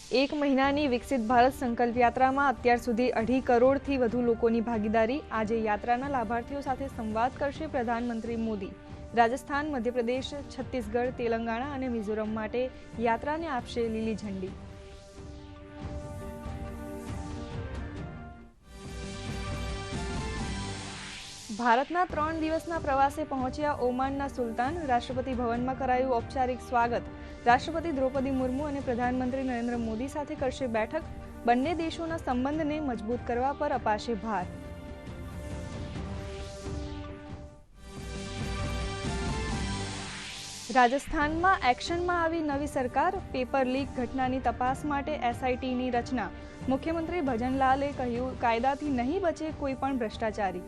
એક મહિનાની વિકસિત ભારત સંકલ્પ યાત્રામાં અત્યાર સુધી 2.5 કરોડથી વધુ લોકોની ભાગીદારી। આજે યાત્રાના લાભાર્થીઓ સાથે સંવાદ કરશે પ્રધાનમંત્રી મોદી। રાજસ્થાન, મધ્યપ્રદેશ, છત્તીસગઢ, તેલંગાણા અને મિઝોરમ માટે યાત્રાને આપશે લીલી ઝંડી। ભારતના 3 દિવસના પ્રવાસે પહોંચ્યા ઓમાનના સુલતાન। રાષ્ટ્રપતિ ભવનમાં કરાયું ઔપચારિક સ્વાગત। રાષ્ટ્રપતિ દ્રૌપદી મુર્મુ અને પ્રધાનમંત્રી નરેન્દ્ર મોદી સાથે કરશે બેઠક। બંને દેશોના સંબંધને મજબૂત કરવા પર અપાશે ભાર। રાજસ્થાનમાં એક્શનમાં આવી નવી સરકાર। પેપર લીક ઘટનાની તપાસ માટે એસઆઈટીની રચના। મુખ્યમંત્રી ભજનલાલે કહ્યું, કાયદાથી નહીં બચે કોઈ પણ ભ્રષ્ટાચારી।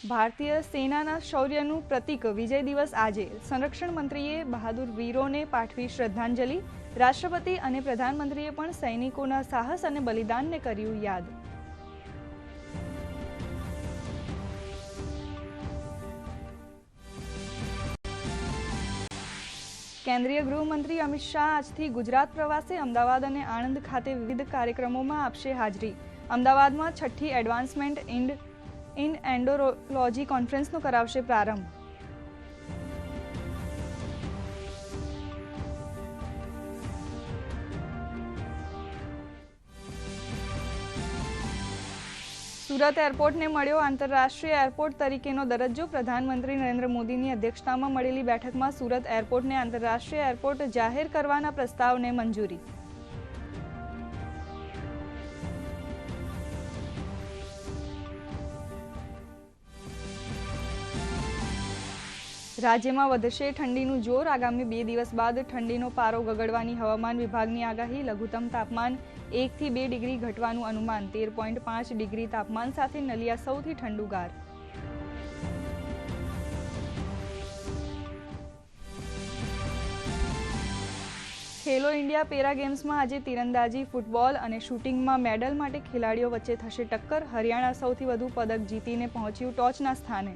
ભારતીય સેનાના શૌર્યનું પ્રતીક વિજય દિવસ આજે। સંરક્ષણ મંત્રીએ બહાદુર વીરોને પાઠવી શ્રદ્ધાંજલિ। રાષ્ટ્રપતિ અને પ્રધાનમંત્રીએ પણ સૈનિકોના સાહસ અને બલિદાનને કર્યું યાદ। કેન્દ્રીય ગૃહમંત્રી અમિત શાહ આજથી ગુજરાત પ્રવાસે। અમદાવાદ અને આણંદ ખાતે વિવિધ કાર્યક્રમોમાં આપશે હાજરી। અમદાવાદમાં 6ઠ્ઠી એડવાન્સમેન્ટ ઇન એન્ડોરોલોજી કોન્ફરન્સનો કરાવશે પ્રારંભ। સુરત એરપોર્ટને મળ્યો આંતરરાષ્ટ્રીય એરપોર્ટ તરીકેનો દરજ્જો। પ્રધાનમંત્રી નરેન્દ્ર મોદીની અધ્યક્ષતામાં મળેલી બેઠકમાં સુરત એરપોર્ટને આંતરરાષ્ટ્રીય એરપોર્ટ જાહેર કરવાના પ્રસ્તાવને મંજૂરી। રાજ્યમાં વધશે ઠંડીનું જોર। આગામી 2 દિવસ બાદ ઠંડીનો પારો ગગડવાની હવામાન વિભાગની આગાહી। લઘુત્તમ તાપમાન 1 થી 2 ડિગ્રી ઘટવાનું અનુમાન। 13.5 ડિગ્રી તાપમાન સાથે નલિયા સૌથી ઠંડુગાર। ખેલો ઇન્ડિયા પેરા ગેમ્સમાં આજે તીરંદાજી, ફૂટબોલ અને શૂટિંગમાં મેડલ માટે ખેલાડીઓ વચ્ચે થશે ટક્કર। હરિયાણા સૌથી વધુ પદક જીતીને પહોંચ્યું ટોચના સ્થાને।